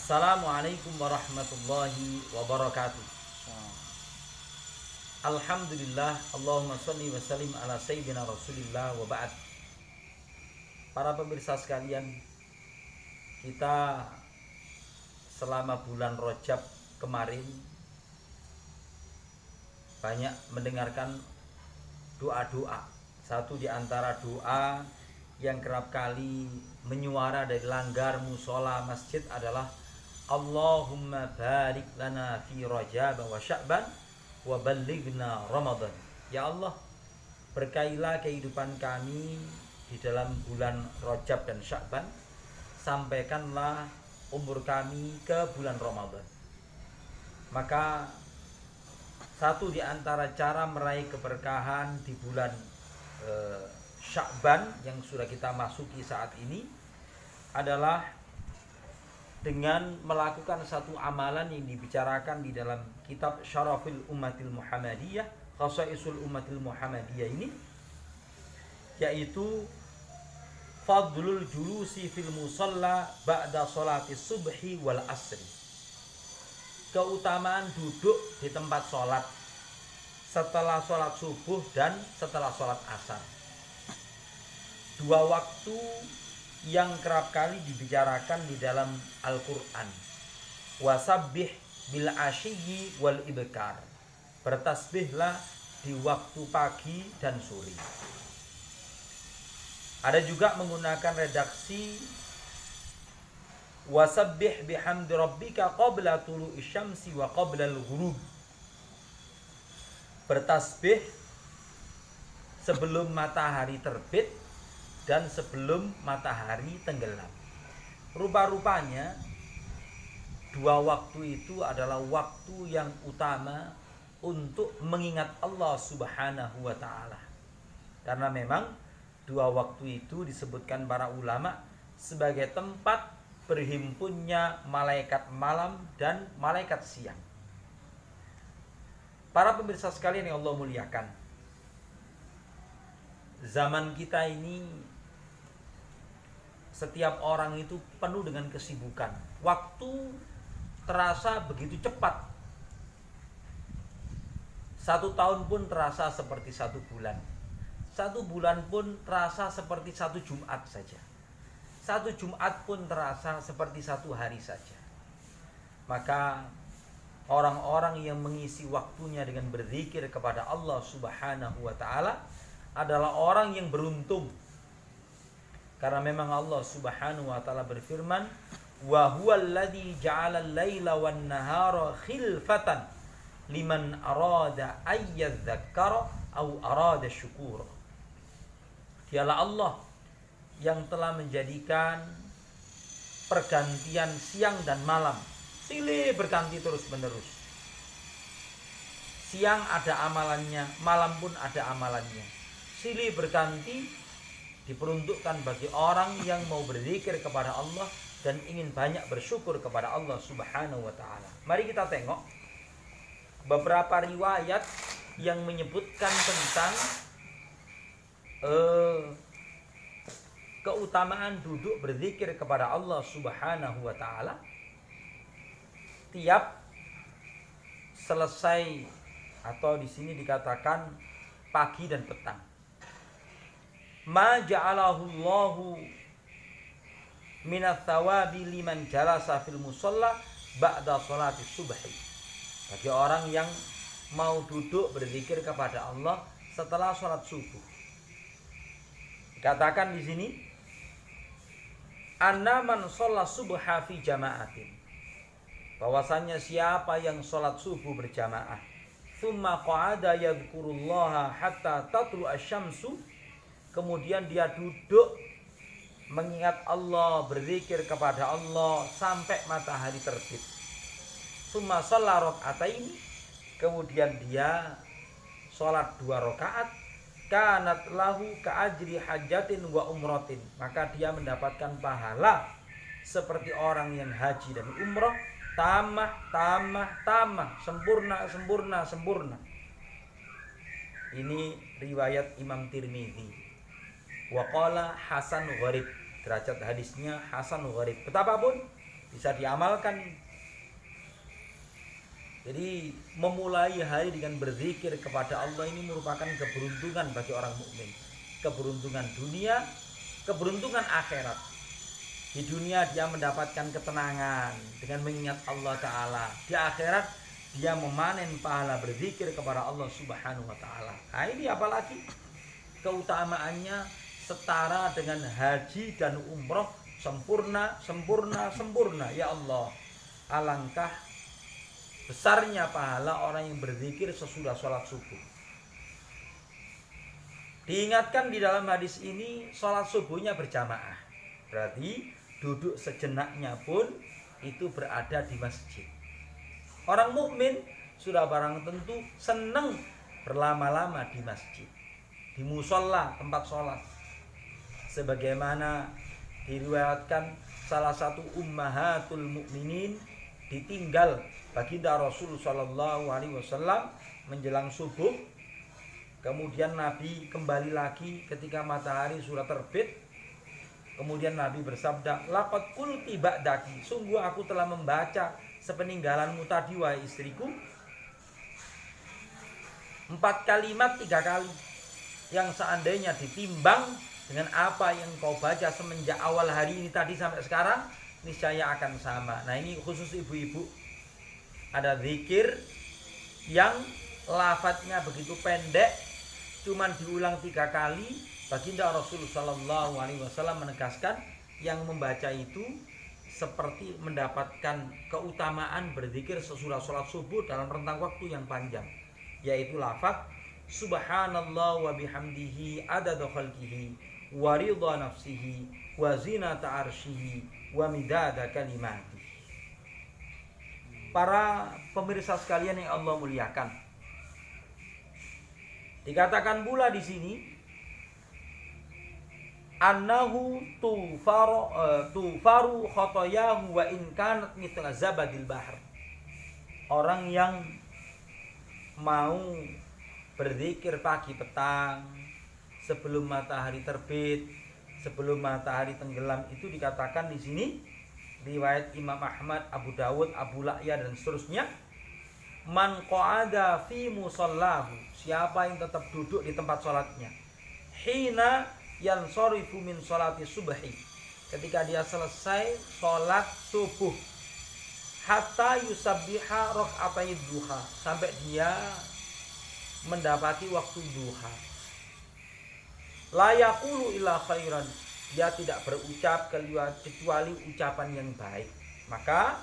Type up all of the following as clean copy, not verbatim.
Assalamualaikum warahmatullahi wabarakatuh. Alhamdulillah, Allahumma sholli wa sallim ala sayyidina Rasulillah wa ba'd. Para pemirsa sekalian, kita selama bulan Rajab kemarin banyak mendengarkan doa-doa. Satu di antara doa yang kerap kali menyuara dari langgar musola masjid adalah Allahumma barik lana fi Rajab wa Sya'ban wa ballighna Ramadan. Ya Allah, berkailah kehidupan kami di dalam bulan Rajab dan Sya'ban, sampaikanlah umur kami ke bulan Ramadan. Maka satu di antara cara meraih keberkahan di bulan Sya'ban yang sudah kita masuki saat ini adalah dengan melakukan satu amalan yang dibicarakan di dalam kitab Syarafil Ummatil Muhammadiyah, Khasaisul Ummatil Muhammadiyah ini, yaitu fadlul julusi fil musalla ba'da sholati subhi wal asri. Keutamaan duduk di tempat sholat setelah sholat subuh dan setelah sholat asar. Dua waktu yang kerap kali dibicarakan di dalam Al-Quran. Wasabbih bil asyiyyi wal ibkar. Bertasbihlah di waktu pagi dan sore. Ada juga menggunakan redaksi wasabbih bihamdi rabbika qabla tulu'i syamsi wa qabla al-ghurub. Bertasbih sebelum matahari terbit dan sebelum matahari tenggelam. Rupa-rupanya dua waktu itu adalah waktu yang utama untuk mengingat Allah Subhanahu wa ta'ala. Karena memang dua waktu itu disebutkan para ulama sebagai tempat berhimpunnya malaikat malam dan malaikat siang. Para pemirsa sekalian yang Allah muliakan, zaman kita ini setiap orang itu penuh dengan kesibukan. Waktu terasa begitu cepat. 1 tahun pun terasa seperti 1 bulan. 1 bulan pun terasa seperti 1 Jumat saja. 1 Jumat pun terasa seperti 1 hari saja. Maka orang-orang yang mengisi waktunya dengan berzikir kepada Allah Subhanahu wa ta'ala adalah orang yang beruntung. Karena memang Allah Subhanahu wa ta'ala berfirman, wa huwallazi ja'ala al-laila wan nahara khilfatan liman arada ayyadzakkara aw arada syukura. Dialah Allah yang telah menjadikan pergantian siang dan malam, silih berganti terus-menerus. Siang ada amalannya, malam pun ada amalannya. Silih berganti diperuntukkan bagi orang yang mau berzikir kepada Allah dan ingin banyak bersyukur kepada Allah Subhanahu wa ta'ala. Mari kita tengok beberapa riwayat yang menyebutkan tentang keutamaan duduk berzikir kepada Allah Subhanahu wa ta'ala tiap selesai, atau di sini dikatakan pagi dan petang. Ma ja'alahu Allahu minats thawabi liman jalasa fil musalla ba'da sholati subhi. Bagi orang yang mau duduk berzikir kepada Allah setelah sholat subuh. Dikatakan di sini, anna man shalla subha fi jama'atin. Bahwasanya siapa yang sholat subuh berjamaah, thumma qa'ada yadhkurullaha hatta tatlu asy-syamsu, kemudian dia duduk mengingat Allah, berzikir kepada Allah sampai matahari terbit. Summa shalla raka'atain, kemudian dia sholat 2 rakaat, kanat lahu ka'ajri hajatin wa umratin, maka dia mendapatkan pahala seperti orang yang haji dan umrah, tamah, sempurna. Ini riwayat Imam Tirmidzi. Wa qala hasan gharib, derajat hadisnya hasan gharib. Betapapun Bisa diamalkan. Jadi memulai hari dengan berzikir kepada Allah ini merupakan keberuntungan bagi orang mukmin. Keberuntungan dunia, keberuntungan akhirat. Di dunia dia mendapatkan ketenangan dengan mengingat Allah Ta'ala. Di akhirat dia memanen pahala berzikir kepada Allah Subhanahu Wa Ta'ala. Nah ini apalagi keutamaannya setara dengan haji dan umroh, sempurna, sempurna, sempurna. Ya Allah, alangkah besarnya pahala orang yang berzikir sesudah sholat subuh. Diingatkan di dalam hadis ini sholat subuhnya berjamaah. Berarti duduk sejenaknya pun itu berada di masjid. Orang mukmin sudah barang tentu senang berlama-lama di masjid, di musola tempat sholat. Sebagaimana diriwayatkan salah satu ummahatul mukminin ditinggal baginda Rasul sallallahu alaihi wasallam menjelang subuh. Kemudian Nabi kembali lagi ketika matahari sudah terbit. Kemudian Nabi bersabda, "Laqad qulti ba'daki, sungguh aku telah membaca sepeninggalanmu tadi wahai istriku 4 kalimat 3 kali yang seandainya ditimbang dengan apa yang kau baca semenjak awal hari ini tadi sampai sekarang, niscaya akan sama." Nah ini khusus ibu-ibu. Ada zikir yang lafadznya begitu pendek, cuman diulang 3 kali. Baginda Rasulullah SAW menegaskan yang membaca itu seperti mendapatkan keutamaan berzikir sesudah sholat subuh dalam rentang waktu yang panjang, yaitu lafadz Subhanallah wa bihamdihi adada khalqihi wa ridha nafsihi wa zinata arsyihi wa midada kalimati. Para pemirsa sekalian yang Allah muliakan, dikatakan pula di sini annahu tufaru khotoyahu wa in kanat mithla zabadil bahr. Orang yang mau berzikir pagi petang, sebelum matahari terbit, sebelum matahari tenggelam, itu dikatakan di sini riwayat Imam Ahmad, Abu Dawud, Abu La'ya dan seterusnya, man qa'ada fi musallahu, siapa yang tetap duduk di tempat sholatnya, hina yansorifu min sholati subhi, ketika dia selesai sholat subuh, hatta yusabbiha raka'atay duha, sampai dia mendapati waktu duha, la yaqulu illa khairan, dia tidak berucap kecuali ucapan yang baik, maka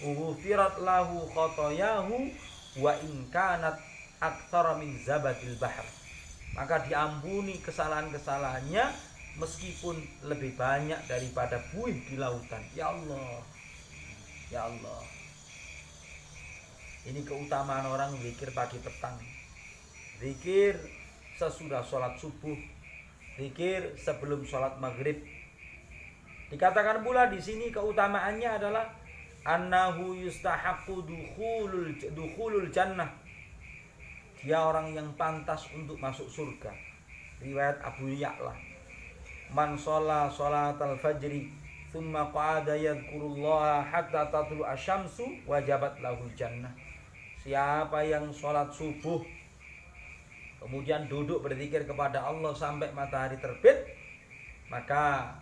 ughfirat lahu khotoyahu wa in kanat aktsara min zabadil bahr, maka diampuni kesalahan-kesalahannya meskipun lebih banyak daripada buih di lautan. Ya Allah, ya Allah, ini keutamaan orang zikir pagi petang, zikir sesudah sholat subuh, zikir sebelum sholat maghrib. Dikatakan pula di sini keutamaannya adalah annahu yustahaqqu dukhulul jannah, dia orang yang pantas untuk masuk surga. Riwayat Abu Ya'la, man sholla sholatal fajri thumma qa'ada yadhkurullaha hatta tatlu asyamsu wajabat lahul jannah. Siapa yang sholat subuh kemudian duduk berzikir kepada Allah sampai matahari terbit, maka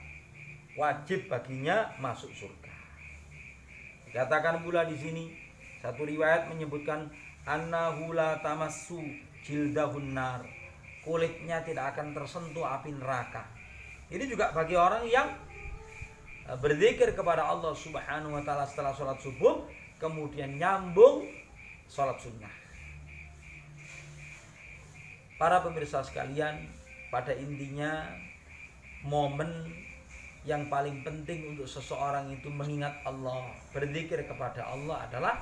wajib baginya masuk surga. Dikatakan pula di sini satu riwayat menyebutkan annahu la tamassu jildahun nar, kulitnya tidak akan tersentuh api neraka. Ini juga bagi orang yang berzikir kepada Allah Subhanahu wa taala setelah sholat subuh kemudian nyambung sholat sunnah. Para pemirsa sekalian, pada intinya momen yang paling penting untuk seseorang itu mengingat Allah, berzikir kepada Allah adalah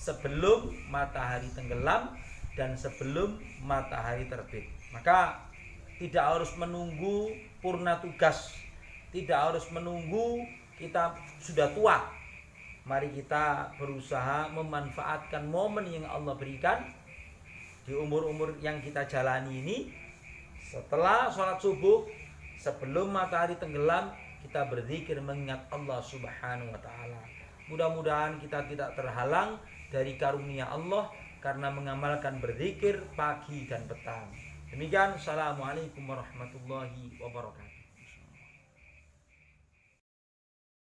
sebelum matahari tenggelam dan sebelum matahari terbit. Maka tidak harus menunggu purna tugas, tidak harus menunggu kita sudah tua. Mari kita berusaha memanfaatkan momen yang Allah berikan di umur-umur yang kita jalani ini. Setelah sholat subuh, sebelum matahari tenggelam, kita berzikir mengingat Allah Subhanahu wa taala. Mudah-mudahan kita tidak terhalang dari karunia Allah karena mengamalkan berzikir pagi dan petang. Demikian, assalamualaikum warahmatullahi wabarakatuh.